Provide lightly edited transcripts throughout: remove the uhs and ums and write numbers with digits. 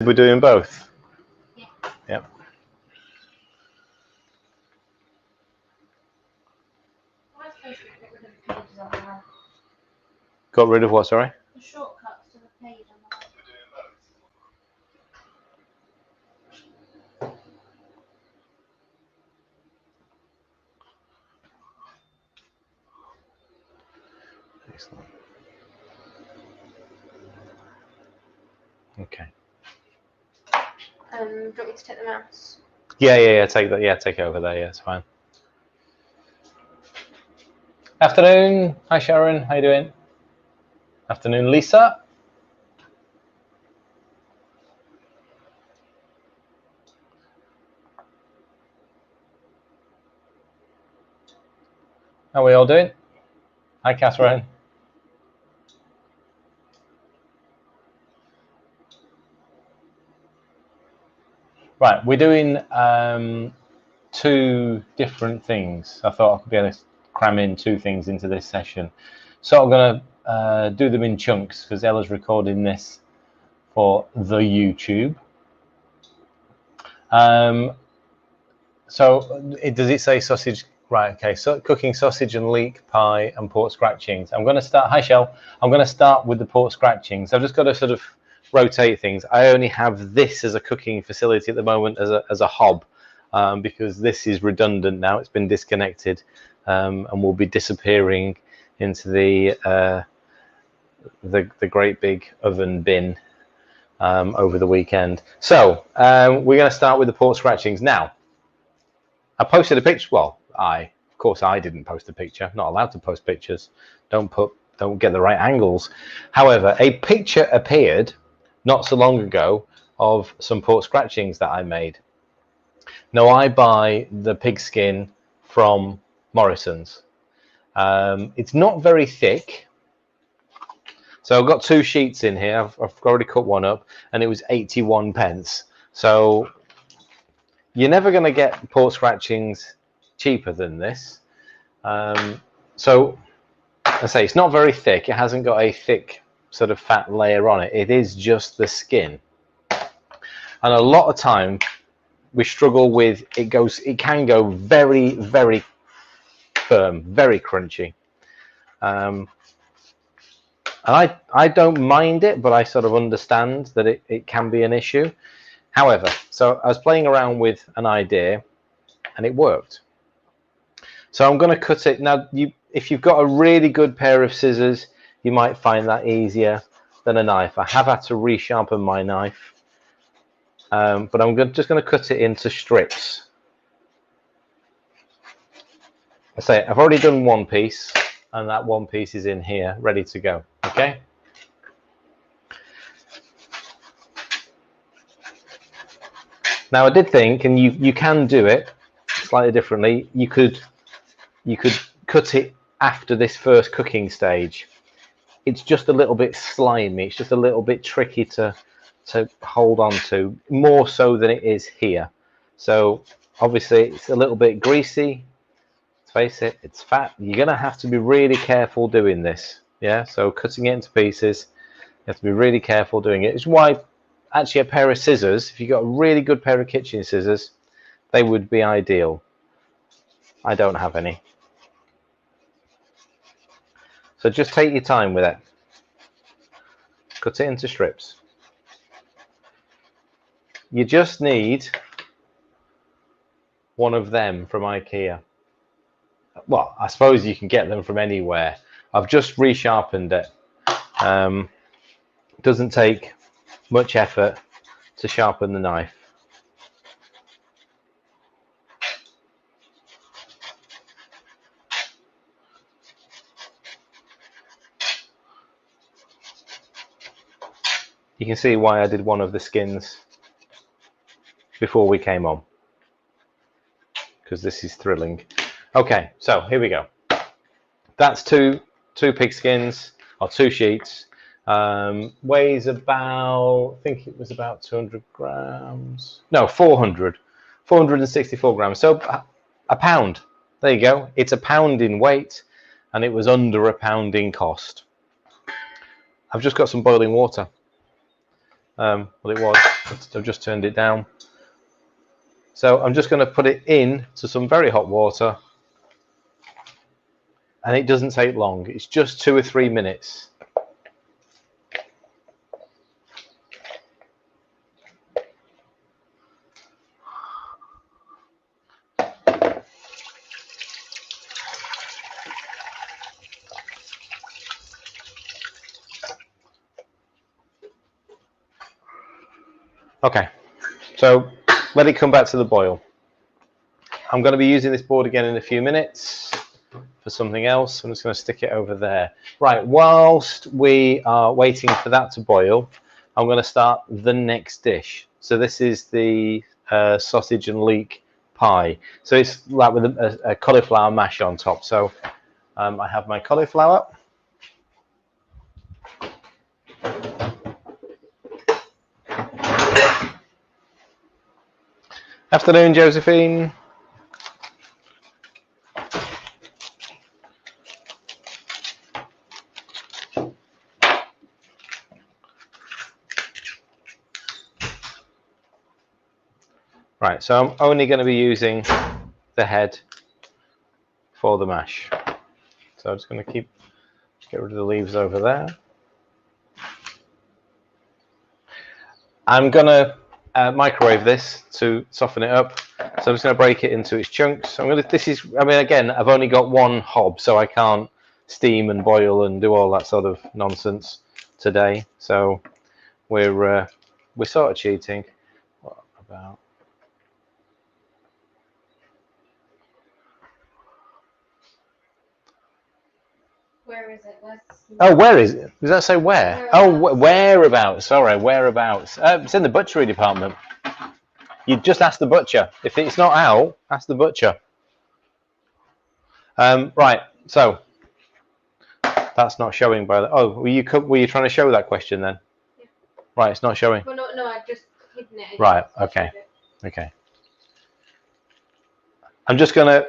We're doing both? Yeah. Yep. Got rid of what, sorry? The shortcuts to the page on the web. Excellent. Okay. Do you want me to take the mouse? Yeah. Take that. Yeah, take it over there. Yeah, it's fine. Afternoon. Hi, Sharon. How you doing? Afternoon, Lisa. How are we all doing? Hi, Catherine. Right, we're doing two different things. I thought I could be able to cram in two things into this session. So I'm going to do them in chunks because Ella's recording this for the YouTube. Does it say sausage? Right, okay, so cooking sausage and leek pie and pork scratchings. I'm going to start, hi Shell, I'm going to start with the pork scratchings. I've just got to sort of rotate things. I only have this as a cooking facility at the moment as a hob because this is redundant now. It's been disconnected and will be disappearing into the great big oven bin over the weekend. So we're going to start with the pork scratchings now. I posted a picture. Well, of course I didn't post a picture. I'm not allowed to post pictures. Don't get the right angles. However, a picture appeared not so long ago of some pork scratchings that I made. Now I buy the pig skin from Morrison's. It's not very thick. So I've got two sheets in here. I've already cut one up and it was 81 pence. So you're never going to get pork scratchings cheaper than this. So I say it's not very thick. It hasn't got a thick sort of fat layer on it. It is just the skin. And a lot of time we struggle with it. It can go very, very firm, very crunchy. And I don't mind it, but I sort of understand that it can be an issue. However, so I was playing around with an idea and it worked. So I'm going to cut it. Now, if you've got a really good pair of scissors, you might find that easier than a knife. I have had to resharpen my knife, but I'm just going to cut it into strips. I say I've already done one piece, and that one piece is in here, ready to go. Okay. Now I did think, and you can do it slightly differently. You could cut it after this first cooking stage. It's just a little bit slimy. It's just a little bit tricky to hold on to, more so than it is here. So obviously it's a little bit greasy. Let's face it, it's fat. You're gonna have to be really careful doing this. Yeah, so cutting it into pieces, you have to be really careful doing it. It's why actually a pair of scissors, if you've got a really good pair of kitchen scissors, they would be ideal. I don't have any. So just take your time with it. Cut it into strips. You just need one of them from IKEA. Well, I suppose you can get them from anywhere. I've just resharpened it. It doesn't take much effort to sharpen the knife. You can see why I did one of the skins before we came on, because this is thrilling. Okay, so here we go. That's two pig skins, or two sheets. Weighs about, I think it was about 200 grams. No, 464 grams. So a pound. There you go. It's a pound in weight, and it was under a pound in cost. I've just got some boiling water. Well, it was. I've just turned it down. So I'm just going to put it in to some very hot water, and it doesn't take long. It's just 2 or 3 minutes. Okay, so let it come back to the boil. I'm going to be using this board again in a few minutes for something else. I'm just going to stick it over there. Right, whilst we are waiting for that to boil, I'm going to start the next dish. So this is the sausage and leek pie. So it's like with a cauliflower mash on top. So I have my cauliflower. Afternoon, Josephine. Right, so I'm only going to be using the head for the mash. So I'm just going to get rid of the leaves over there. I'm going to microwave this to soften it up. So I'm just going to break it into its chunks. Again, I've only got one hob, so I can't steam and boil and do all that sort of nonsense today. So we're sort of cheating. What about? Where is it? Oh, where is it? Does that say where? Oh, whereabouts. Sorry, whereabouts. It's in the butchery department. You just ask the butcher. If it's not out, ask the butcher. Right, so that's not showing by the. Oh, were you trying to show that question then? Yeah. Right, it's not showing. Well, no, I just hidden it. Right, okay. I'm just gonna.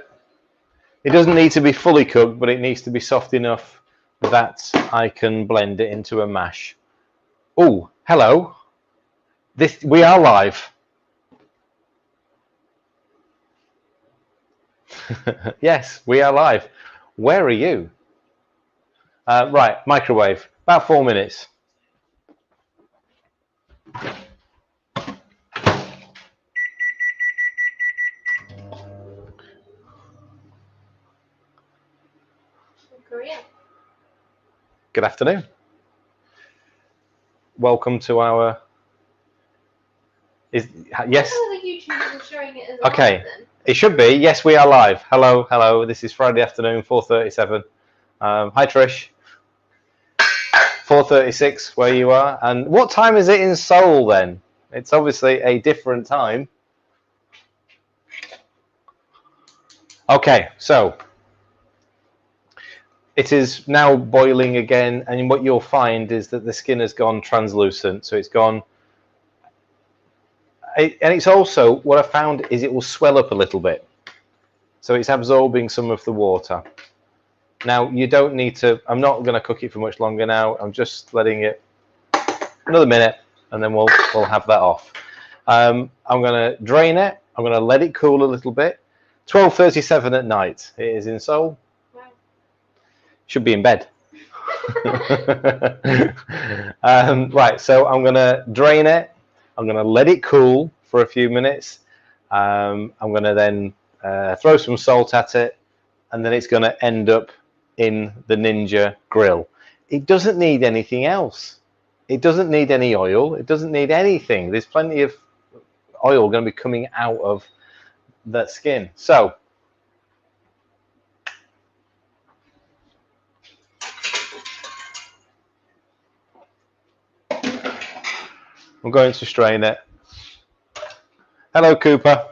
It doesn't need to be fully cooked, but it needs to be soft enough that I can blend it into a mash. Oh, hello. We are live. Yes, we are live. Where are you? Right, microwave. About 4 minutes. Korea. Good afternoon. Welcome to our. Yes. The YouTube isn't showing it as Okay. live, then. It should be. Yes, we are live. Hello, hello. This is Friday afternoon, 4:37. Hi, Trish. 4:36 where you are. And what time is it in Seoul then? It's obviously a different time. Okay, so it is now boiling again, and what you'll find is that the skin has gone translucent. So it's gone. And it's also, what I found is it will swell up a little bit. So it's absorbing some of the water. Now, you don't need to, I'm not going to cook it for much longer now. I'm just letting it another minute, and then we'll have that off. I'm going to drain it. I'm going to let it cool a little bit. 12:37 at night. It is in Seoul. Wow. Should be in bed. Right, so I'm going to drain it. I'm going to let it cool for a few minutes. I'm going to then throw some salt at it, and then it's going to end up in the Ninja grill. It doesn't need anything else. It doesn't need any oil. It doesn't need anything. There's plenty of oil going to be coming out of that skin. So I'm going to strain it. Hello, Cooper.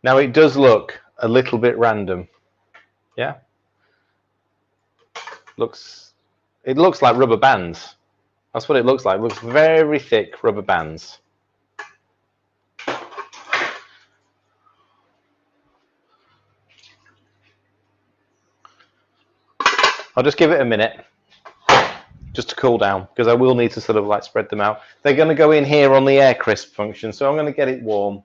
Now it does look a little bit random. Yeah. It looks like rubber bands. That's what it looks like. It looks very thick rubber bands. I'll just give it a minute just to cool down, because I will need to sort of like spread them out. They're going to go in here on the air crisp function, so I'm going to get it warm.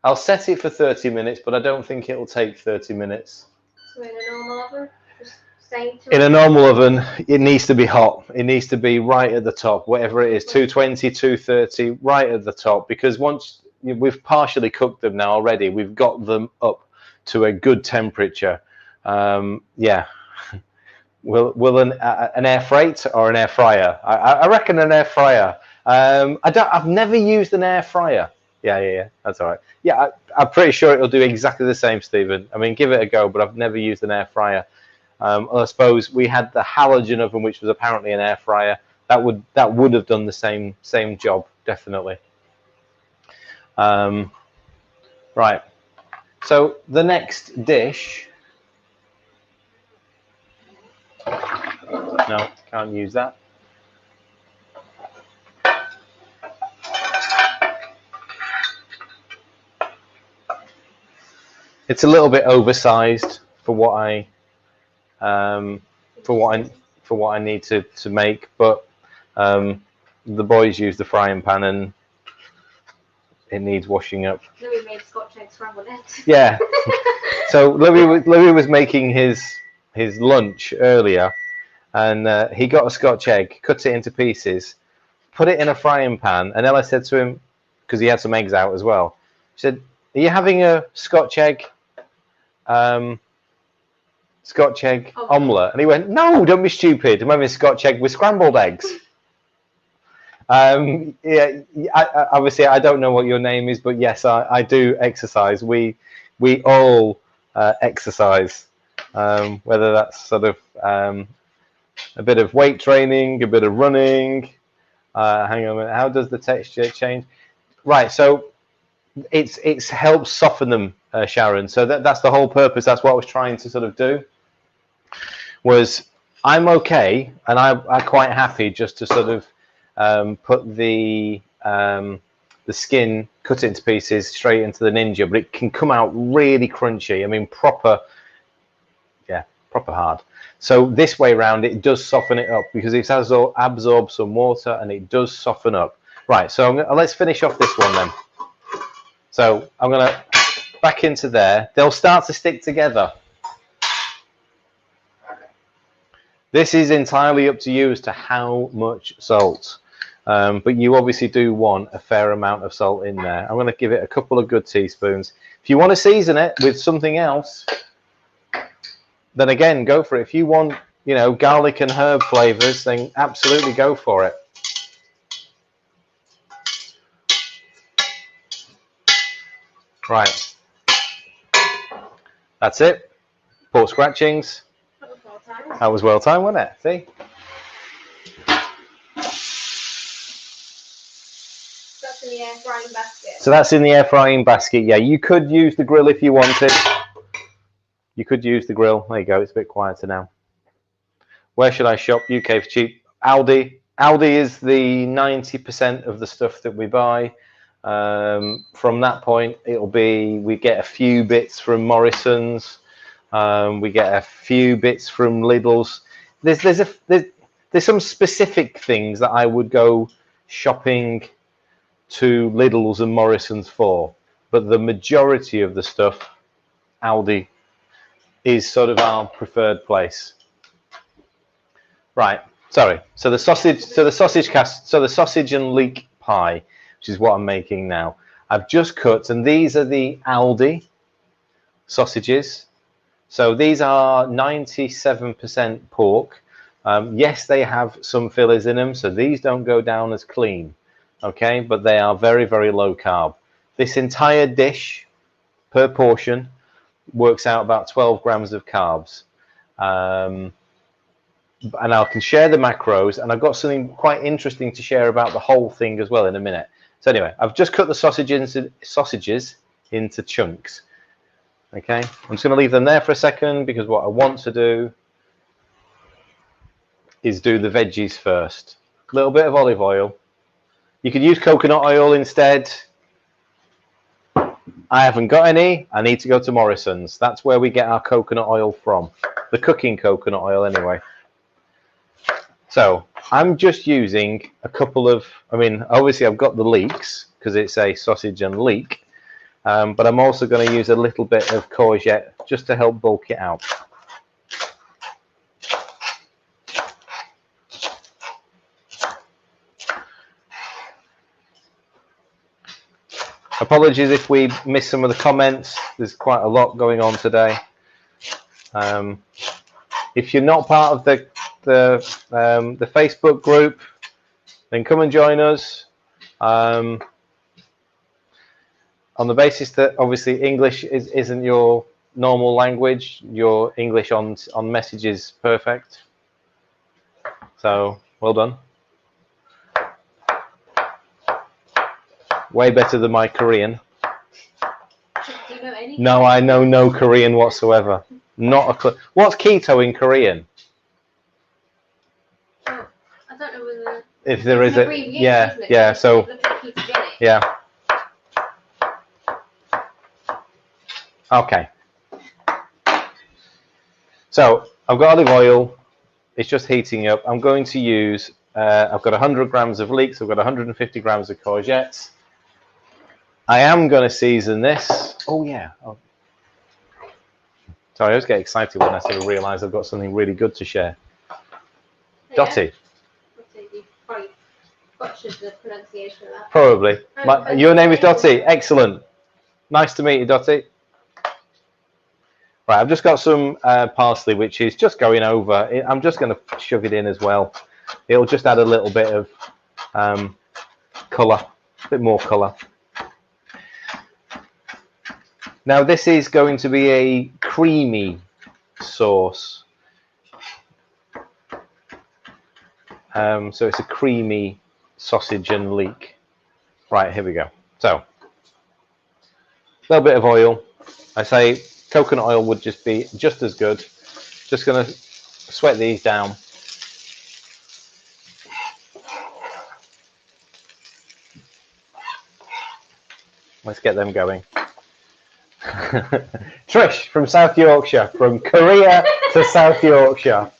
I'll set it for 30 minutes, but I don't think it'll take 30 minutes. So in a normal oven? In a normal oven, it needs to be hot. It needs to be right at the top, whatever it is, 220, 230, right at the top, because once we've partially cooked them now already, we've got them up to a good temperature. Yeah. Will an air freight or an air fryer? I reckon an air fryer. I've never used an air fryer. Yeah, that's all right. Yeah, I'm pretty sure it'll do exactly the same, Stephen. I mean, give it a go, but I've never used an air fryer. I suppose we had the halogen oven, which was apparently an air fryer. That would have done the same job, definitely. Right. So the next dish. No, can't use that. It's a little bit oversized for what I need to make, but the boys use the frying pan and it needs washing up. Louis made Scotch egg scrambled eggs. Yeah. So Louis was making his lunch earlier, and he got a Scotch egg, cut it into pieces, put it in a frying pan, and Ella said to him, because he had some eggs out as well, she said, "Are you having a Scotch egg omelette?" And he went, "No, don't be stupid. I'm having a Scotch egg with scrambled eggs." Yeah, obviously I don't know what your name is, but yes, I do exercise. We all exercise, whether that's sort of a bit of weight training, a bit of running. Hang on a minute. How does the texture change? Right, so it's helps soften them, Sharon. So that's the whole purpose. That's what I was trying to sort of do. Was I'm okay, and I'm quite happy just to sort of put the skin, cut it into pieces straight into the Ninja, but it can come out really crunchy. I mean, proper hard. So this way around, it does soften it up because it has absorbed some water and it does soften up. Right, so let's finish off this one then. So I'm going to back into there. They'll start to stick together. This is entirely up to you as to how much salt. But you obviously do want a fair amount of salt in there. I'm going to give it a couple of good teaspoons. If you want to season it with something else, then again, go for it. If you want, garlic and herb flavors, then absolutely go for it. Right. That's it. Pork scratchings. That was well timed, wasn't it? See? That's in the air frying basket. So that's in the air frying basket. Yeah, you could use the grill if you wanted. You could use the grill. There you go. It's a bit quieter now. Where should I shop? UK for cheap. Aldi. Aldi is the 90% of the stuff that we buy. From that point, we get a few bits from Morrison's. We get a few bits from Lidl's. There's some specific things that I would go shopping to Lidl's and Morrison's for, but the majority of the stuff, Aldi is sort of our preferred place. Right. Sorry. So the sausage and leek pie, which is what I'm making now. I've just cut, and these are the Aldi sausages. So these are 97% pork. Yes, they have some fillers in them, so these don't go down as clean, okay? But they are very, very low carb. This entire dish per portion works out about 12 grams of carbs. And I can share the macros, and I've got something quite interesting to share about the whole thing as well in a minute. So anyway, I've just cut the sausages into chunks. Okay, I'm just going to leave them there for a second because what I want to do is do the veggies first. A little bit of olive oil. You could use coconut oil instead. I haven't got any. I need to go to Morrison's. That's where we get our coconut oil from. The cooking coconut oil anyway. So I'm just using a couple of, I mean, obviously I've got the leeks because it's a sausage and leek. But I'm also going to use a little bit of courgette just to help bulk it out. Apologies if we miss some of the comments. There's quite a lot going on today. If you're not part of the Facebook group, then come and join us. On the basis that obviously English isn't your normal language, your English on message is perfect. So well done. Way better than my Korean. Do you know any? No, I know no Korean whatsoever. Not a clue. What's keto in Korean? Oh, I don't know whether. If there is a, yeah, isn't it? yeah. So yeah. Okay. So I've got olive oil. It's just heating up. I'm going to use. I've got 100 grams of leeks. I've got 150 grams of courgettes. I am going to season this. Oh yeah. Oh. Sorry, I always get excited when I sort of realise I've got something really good to share. Yeah. Dottie. You probably butchered the pronunciation of that. Probably. Your name is Dottie. Excellent. Nice to meet you, Dottie. Right, I've just got some parsley, which is just going over. I'm just going to shove it in as well. It'll just add a little bit of colour, a bit more colour. Now this is going to be a creamy sauce. So it's a creamy sausage and leek. Right, here we go. So a little bit of oil. I say coconut oil would just be just as good. Just going to sweat these down. Let's get them going. Trish from South Yorkshire, from Korea to South Yorkshire.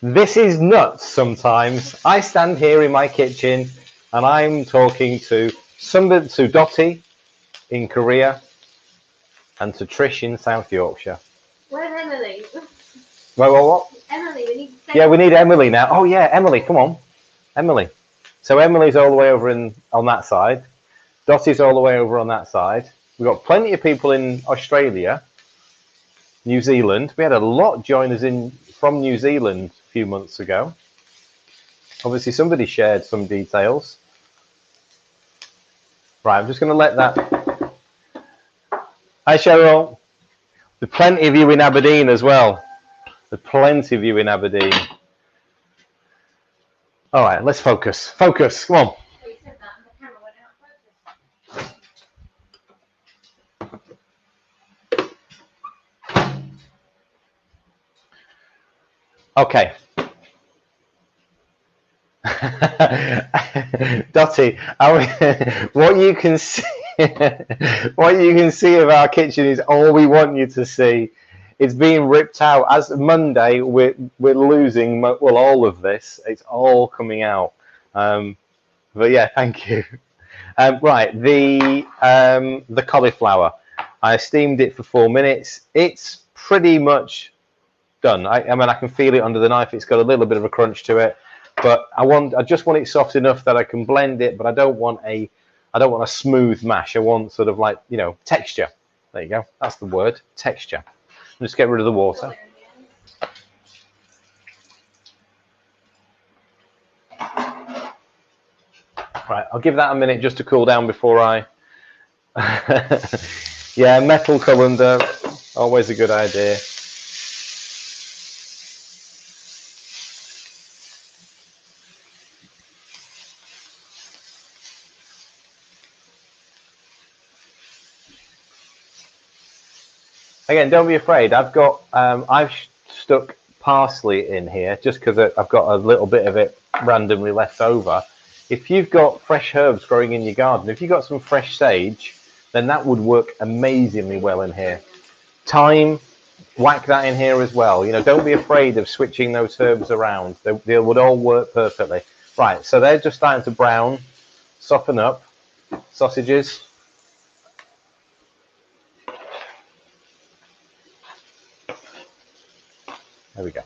This is nuts sometimes. I stand here in my kitchen and I'm talking to somebody, to Dottie in Korea and to Trish in South Yorkshire. Where's Emily? Well, what? Emily, we need to say. Yeah, we need Emily now. Oh yeah, Emily, come on. Emily. So Emily's all the way over on that side. Dottie's all the way over on that side. We've got plenty of people in Australia, New Zealand. We had a lot join us in from New Zealand a few months ago. Obviously, somebody shared some details. Right, I'm just going to let that. Hi, Cheryl. There's plenty of you in Aberdeen as well. There's plenty of you in Aberdeen. All right, let's focus. Focus, come on. Okay. Dottie, what you can see, what you can see of our kitchen is all we want you to see. It's being ripped out. As Monday, we're losing well all of this. It's all coming out. But yeah, thank you. Right, the cauliflower. I steamed it for 4 minutes. It's pretty much done. I mean, I can feel it under the knife. It's got a little bit of a crunch to it, but I just want it soft enough that I can blend it. But I don't want a smooth mash. I want sort of like, you know, texture. There you go. That's the word, texture. Just get rid of the water. Right, I'll give that a minute just to cool down before I. Yeah, metal colander, always a good idea. Again, don't be afraid. I've stuck parsley in here just because I've got a little bit of it randomly left over. If you've got fresh herbs growing in your garden, if you've got some fresh sage, then that would work amazingly well in here. Thyme, whack that in here as well. Don't be afraid of switching those herbs around. They would all work perfectly. Right, so they're just starting to brown, soften up. Sausages. There we go.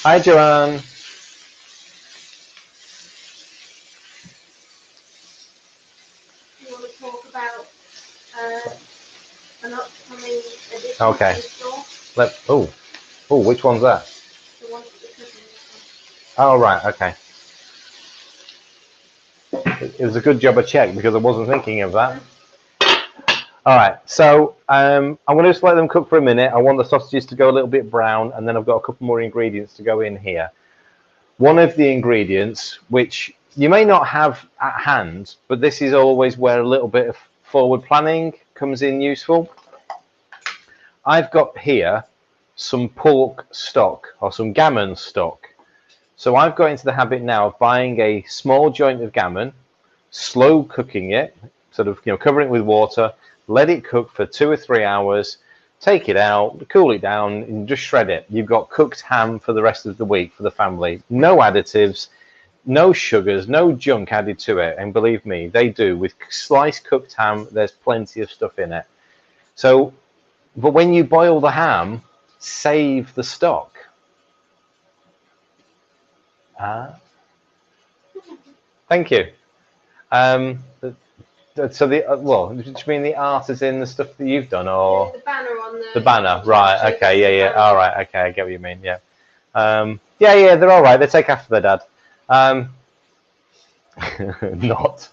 Hi, Joanne. You want to talk about an upcoming edition Okay. in store? Which one's that? The one that you're cooking. Oh, right, okay. It was a good job I checked because I wasn't thinking of that. All right, so I'm going to just let them cook for a minute. I want the sausages to go a little bit brown, and then I've got a couple more ingredients to go in here. One of the ingredients, which you may not have at hand, but this is always where a little bit of forward planning comes in useful. I've got here some pork stock or some gammon stock. So I've got into the habit now of buying a small joint of gammon, slow cooking it, sort of covering it with water, let it cook for 2 or 3 hours, take it out, cool it down, and just shred it. You've got cooked ham for the rest of the week for the family. No additives, no sugars, no junk added to it. And believe me, they do. With sliced cooked ham, there's plenty of stuff in it. So, but when you boil the ham, save the stock. Thank you. So do you mean the art is in the stuff that you've done, or the banner on the banner? Right. Okay. Yeah. All right. Okay. I get what you mean. Yeah. Yeah. They're all right. They take after their dad. Not.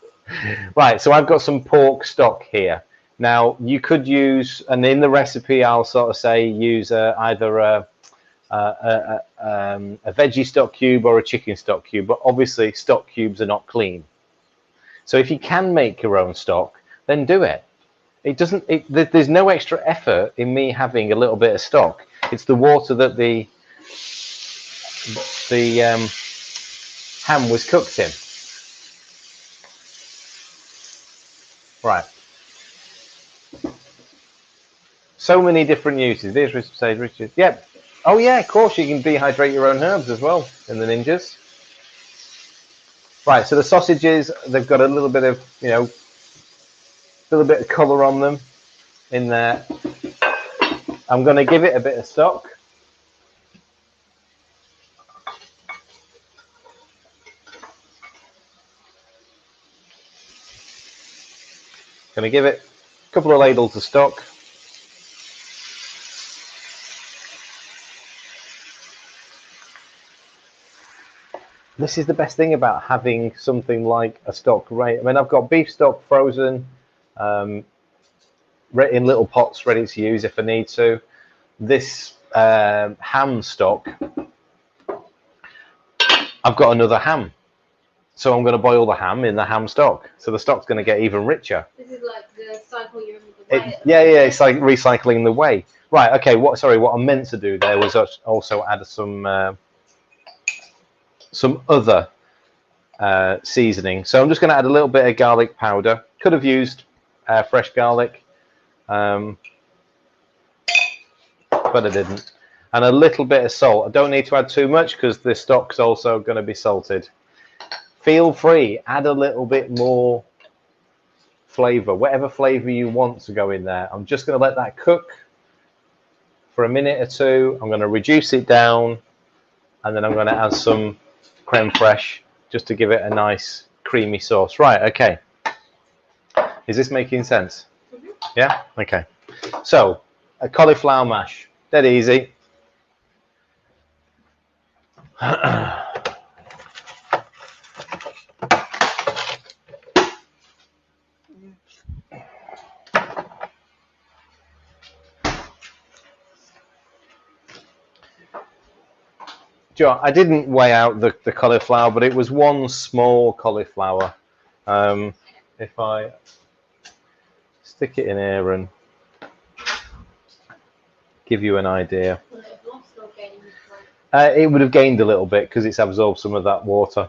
Right. So I've got some pork stock here. Now you could use, and in the recipe, I'll sort of say use either a veggie stock cube or a chicken stock cube, but obviously stock cubes are not clean. So if you can make your own stock, then do it. There's no extra effort in me having a little bit of stock. It's the water that the ham was cooked in. Right. So many different uses. There's Richard. Yep. Oh yeah, of course you can dehydrate your own herbs as well in the ninjas. Right. So the sausages, they've got a little bit of colour on them in there. I'm going to give it a bit of stock. Going to give it a couple of ladles of stock. This is the best thing about having something like a stock rate. I mean, I've got beef stock frozen in little pots ready to use if I need to. This ham stock, I've got another ham. So I'm going to boil the ham in the ham stock. So the stock's going to get even richer. This is like the cycle you're in with the whey. Yeah, it's like recycling the whey. Right, okay, what I meant to do there was also add some other seasoning. So I'm just going to add a little bit of garlic powder. Could have used fresh garlic, but I didn't. And a little bit of salt. I don't need to add too much because the stock's also going to be salted. Feel free, add a little bit more flavor, whatever flavor you want to go in there. I'm just going to let that cook for a minute or two. I'm going to reduce it down, and then I'm going to add some creme fraiche just to give it a nice creamy sauce. Right, okay. Is this making sense? Mm-hmm. Yeah? Okay. So, a cauliflower mash. Dead easy. I didn't weigh out the cauliflower, but it was one small cauliflower. If I stick it in here and give you an idea. Will it have lost or gained weight? It would have gained a little bit because it's absorbed some of that water.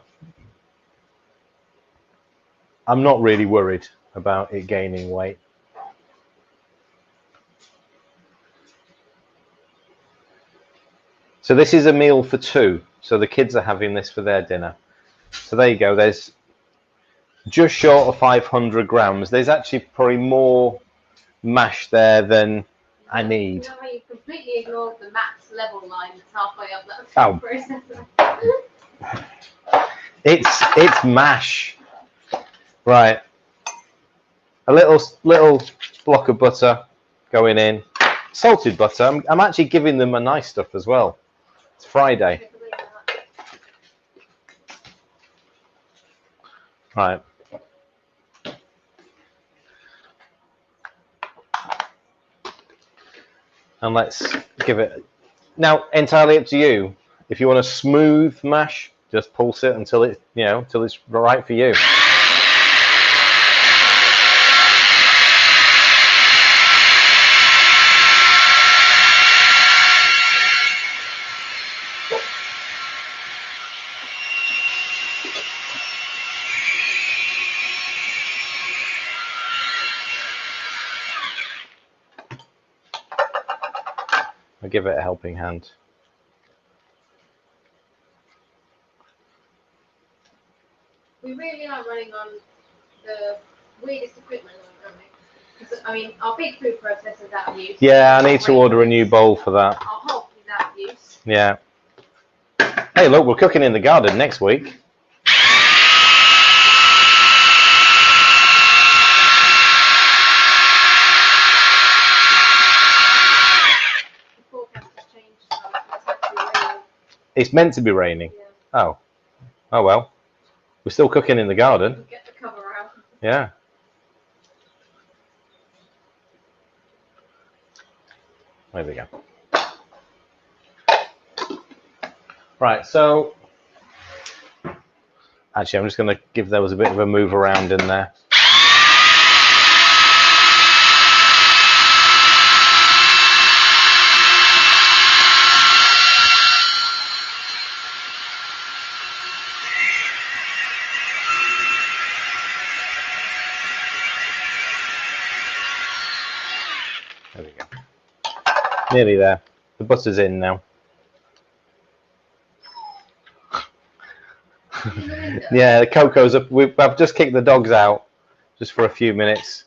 I'm not really worried about it gaining weight. So this is a meal for two. So the kids are having this for their dinner. So there you go. There's just short of 500 grams. There's actually probably more mash there than I need. You know how you completely ignored the max level line that's halfway up that Oh. process? It's mash. Right. A little block of butter going in. Salted butter. I'm actually giving them a nice stuff as well. It's Friday. Right. And let's give it. Now, entirely up to you. If you want a smooth mash, just pulse it until it, until it's right for you. I'll give it a helping hand. We really are running on the weirdest equipment, aren't we? Because, I mean, our big food processor is out of use. Yeah, I need to order a new bowl for that. Our hob is out of use. Yeah. Hey, look, we're cooking in the garden next week. It's meant to be raining. Yeah. Oh well. We're still cooking in the garden. Get the cover out. Yeah. There we go. Right, so actually I'm just going to give those a bit of a move around in there. There we go. Nearly there. The butter's in now. Yeah, the cocoa's up. I've just kicked the dogs out just for a few minutes.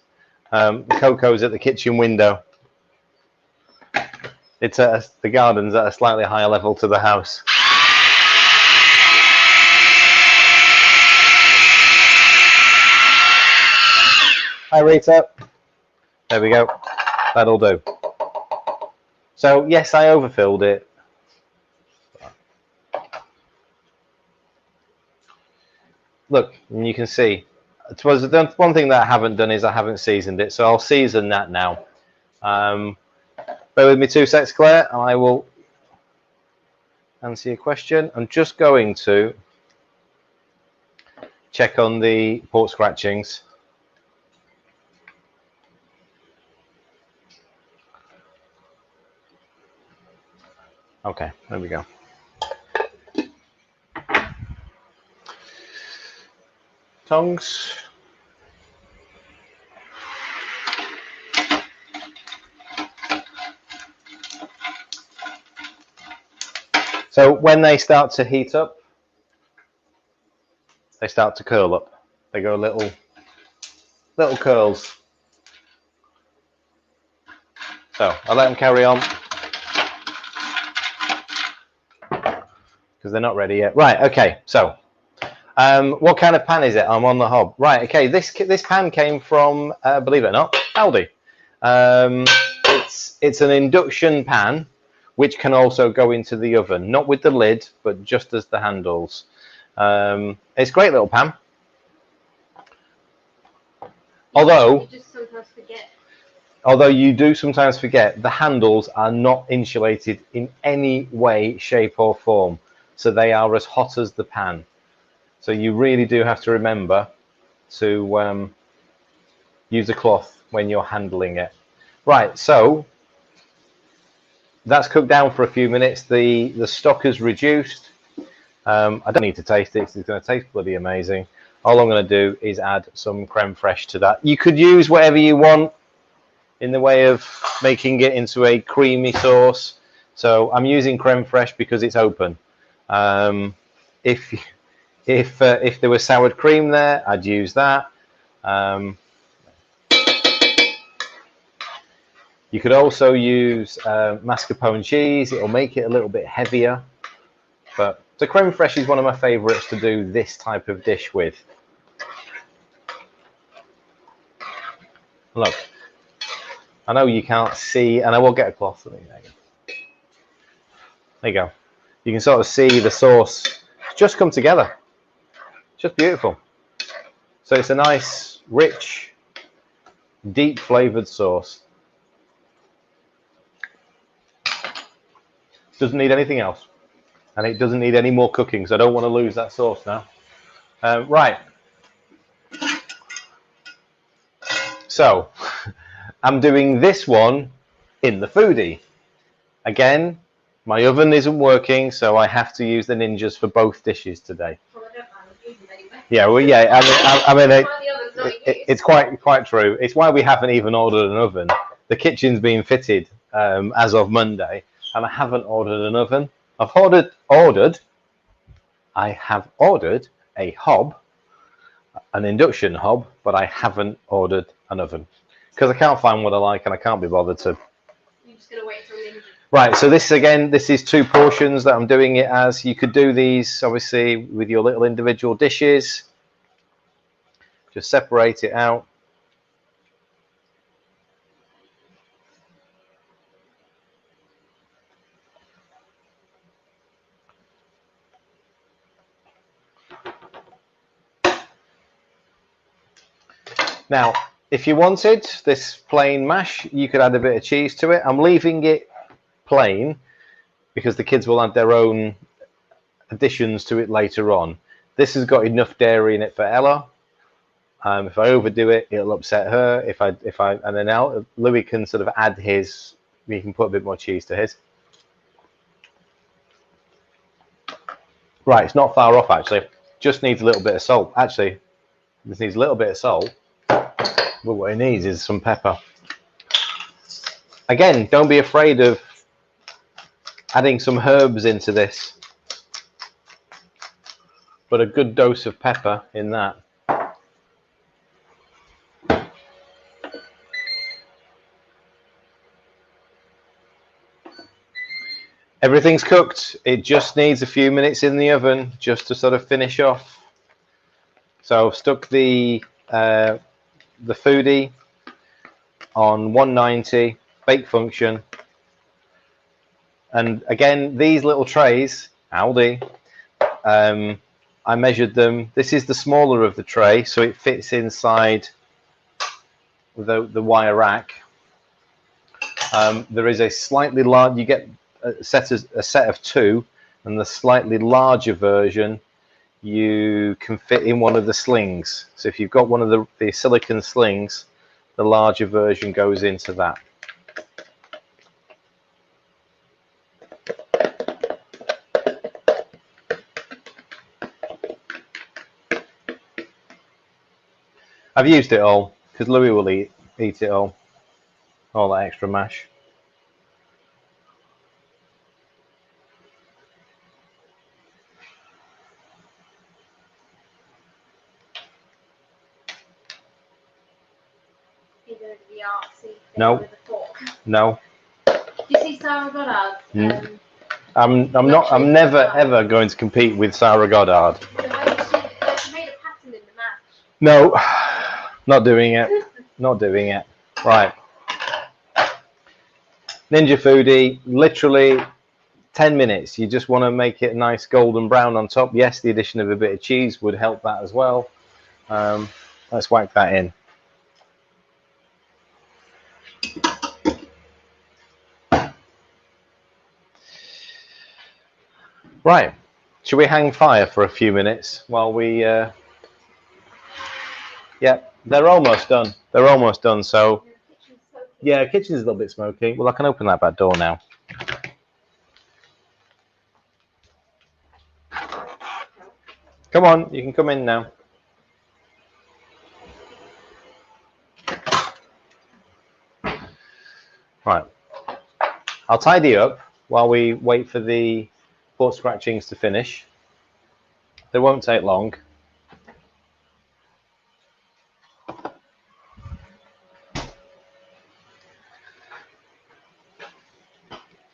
The cocoa's at the kitchen window. It's the garden's at a slightly higher level to the house. Hi Rita. There we go. That'll do. So yes, I overfilled it. Look, and you can see. I suppose the one thing that I haven't done is I haven't seasoned it, so I'll season that now. Bear with me 2 seconds, Claire, and I will answer your question. I'm just going to check on the pork scratchings. Okay, there we go. Tongs. So when they start to heat up, they start to curl up. They go little curls. So I'll let them carry on because they're not ready yet. Right, okay, so what kind of pan is it? I'm on the hob. Right, okay, this pan came from, believe it or not, Aldi. It's an induction pan, which can also go into the oven, not with the lid, but just as the handles. It's a great little pan. Although You just sometimes forget. Although you do sometimes forget, the handles are not insulated in any way, shape or form. so they are as hot as the pan. So you really do have to remember to use a cloth when you're handling it. Right, so that's cooked down for a few minutes. The stock is reduced. I don't need to taste it, it's going to taste bloody amazing. All I'm going to do is add some creme fraiche to that. You could use whatever you want in the way of making it into a creamy sauce. So I'm using creme fraiche because it's open. If there was sour cream there, I'd use that. You could also use mascarpone cheese. It'll make it a little bit heavier. But the creme fraiche is one of my favourites to do this type of dish with. Look, I know you can't see, and I will get a cloth. There you go. You can sort of see the sauce just come together. Just beautiful. So it's a nice, rich, deep flavoured sauce. Doesn't need anything else. And it doesn't need any more cooking, so I don't want to lose that sauce now. Right. So, I'm doing this one in the foodie. Again, my oven isn't working, so I have to use the Ninjas for both dishes today. Well, I don't mind using them anyway. Yeah, well, yeah. I mean, it's quite true. It's why we haven't even ordered an oven. The kitchen's been fitted as of Monday, and I haven't ordered an oven. I have ordered a hob, an induction hob, but I haven't ordered an oven because I can't find what I like and I can't be bothered to. You're just gonna wait for a minute. Right, so this is 2 portions that I'm doing it as. You could do these obviously with your little individual dishes. Just separate it out. Now, if you wanted this plain mash, you could add a bit of cheese to it. I'm leaving it plain because the kids will add their own additions to it later on. This has got enough dairy in it for Ella. If I overdo it, it'll upset her. And then now Louis can sort of add his. We can put a bit more cheese to his. Right, it's not far off actually. Just needs a little bit of salt. Actually, this needs a little bit of salt. But what it needs is some pepper. Again, don't be afraid of adding some herbs into this. But a good dose of pepper in that. Everything's cooked. It just needs a few minutes in the oven just to sort of finish off. So I've stuck the foodie on 190 bake function, and again these little trays, Aldi, I measured them. This is the smaller of the tray, so it fits inside the wire rack. There is a slightly large, you get a set of 2, and the slightly larger version you can fit in one of the slings. So if you've got one of the silicone slings, the larger version goes into that. I've used it all because Louis will eat it all that extra mash. No. No. You see Sarah Goddard? I'm never ever going to compete with Sarah Goddard. She made a pattern in the match. No, not doing it. Not doing it. Right. Ninja Foodie, literally 10 minutes. You just want to make it nice golden brown on top. Yes, the addition of a bit of cheese would help that as well. Let's whack that in. Right, Should we hang fire for a few minutes while we? Yeah, they're almost done. They're almost done. So yeah, kitchen's a little bit smoky. Well, I can open that back door now. Come on, you can come in now. Right, I'll tidy up while we wait for the pork scratchings to finish. They won't take long.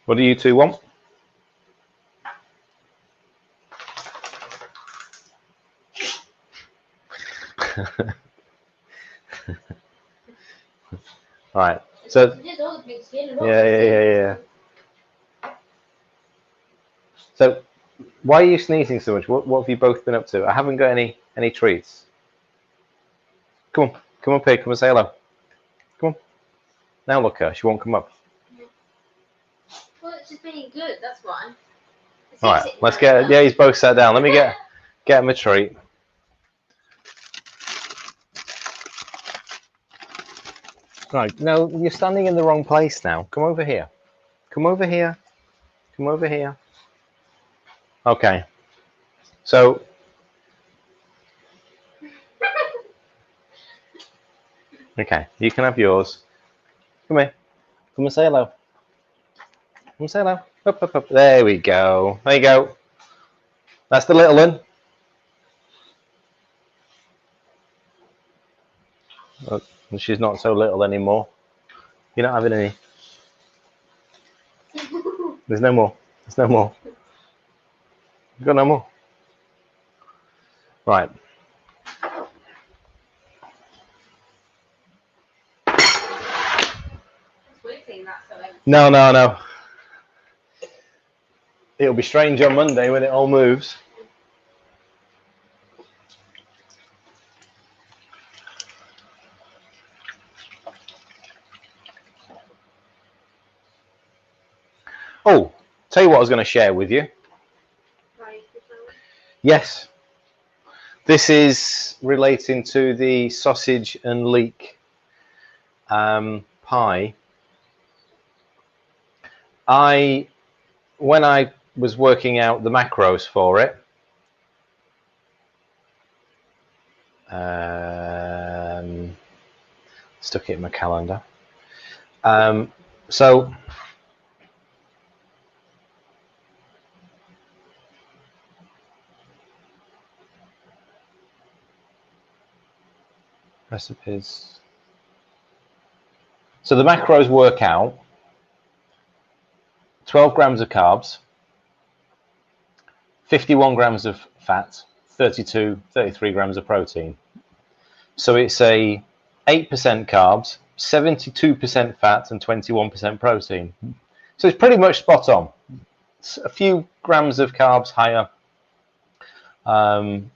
What do you two want? Right. So yeah. So why are you sneezing so much? What have you both been up to? I haven't got any treats. Come up here. Come and say hello. Come on. Now look her. She won't come up. Well, it's just being good. That's why. All right. Let's get. Yeah, he's both sat down. Let me get him a treat. Right. No, you're standing in the wrong place now. Come over here. Come over here. Come over here. Okay. So. Okay. You can have yours. Come here. Come and say hello. Come and say hello. Up. There we go. There you go. That's the little one. Oh, she's not so little anymore. You're not having any. There's no more. There's no more. You've got no more. Right. No. It'll be strange on Monday when it all moves. Oh, tell you what I was going to share with you. Yes. This is relating to the sausage and leek pie. When I was working out the macros for it, stuck it in my calendar. So recipes. So the macros work out 12 grams of carbs, 51 grams of fat, 33 grams of protein. So it's a 8% carbs, 72% fat, and 21% protein. So it's pretty much spot on. It's a few grams of carbs higher than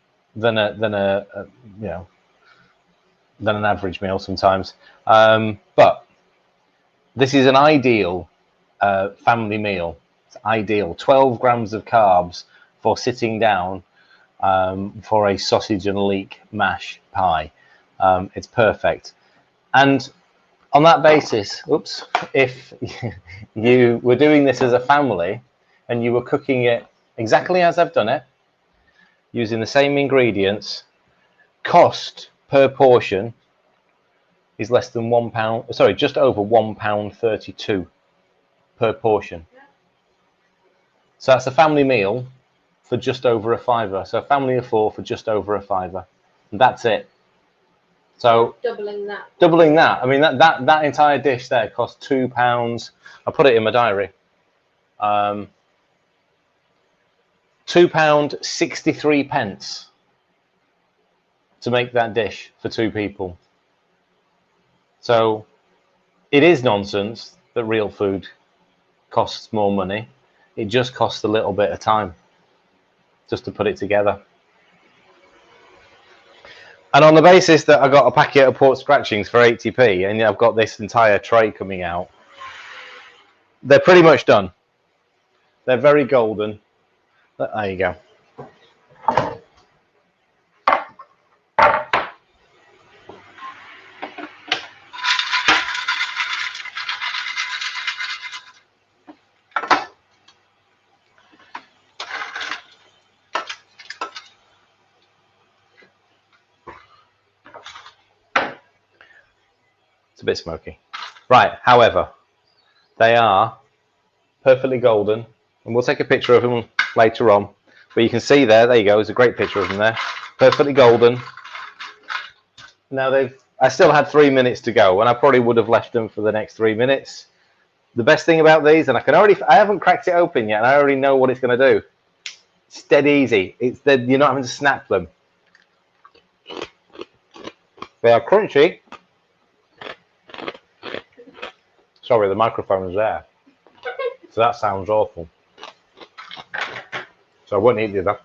an average meal sometimes. But this is an ideal family meal. It's ideal. 12 grams of carbs for sitting down for a sausage and leek mash pie. It's perfect. And on that basis, if you were doing this as a family and you were cooking it exactly as I've done it, using the same ingredients, cost per portion is less than £1. Sorry, just over £1.32 per portion. So that's a family meal for just over a £5. So a family of 4 for just over a £5, and that's it. So doubling that. I mean, that entire dish there cost £2. I put it in my diary. £2.63 to make that dish for 2 people. So it is nonsense that real food costs more money. It just costs a little bit of time just to put it together. And on the basis that I got a packet of pork scratchings for 80p and I've got this entire tray coming out, they're pretty much done. They're very golden. There you go. a bit smoky. Right, however, they are perfectly golden, and we'll take a picture of them later on. But you can see there you go, there's a great picture of them there. Perfectly golden. Now I still had 3 minutes to go, and I probably would have left them for the next 3 minutes. The best thing about these, and I haven't cracked it open yet, and I already know what it's going to do. It's dead easy. You're not having to snap them. They are crunchy. Sorry, the microphone is there, so that sounds awful. So I won't eat the other.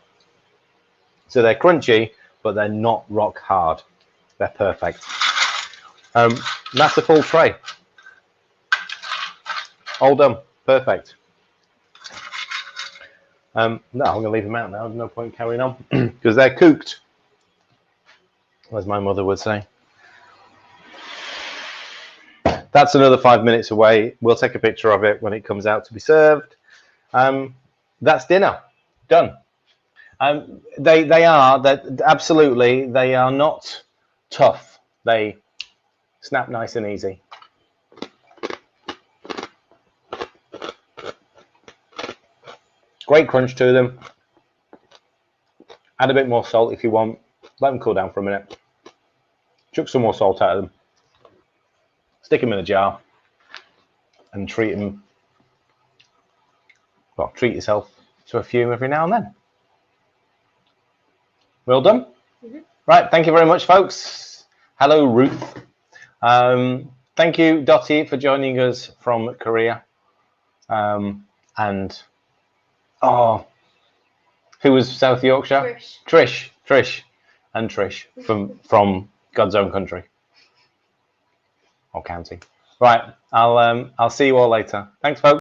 So they're crunchy, but they're not rock hard. They're perfect. That's a full tray. All done. Perfect. No, I'm going to leave them out now. There's no point carrying on because they're cooked, as my mother would say. That's another 5 minutes away. We'll take a picture of it when it comes out to be served. That's dinner. Done. They are not tough. They snap nice and easy. Great crunch to them. Add a bit more salt if you want. Let them cool down for a minute. Chuck some more salt out of them. Stick them in a jar and treat them. Well, treat yourself to a few every now and then. Well done. Mm-hmm. Right, thank you very much, folks. Hello, Ruth. Thank you, Dottie, for joining us from Korea. And who was South Yorkshire? Trish and Trish from God's own country or county. Right, I'll see you all later. Thanks, folks.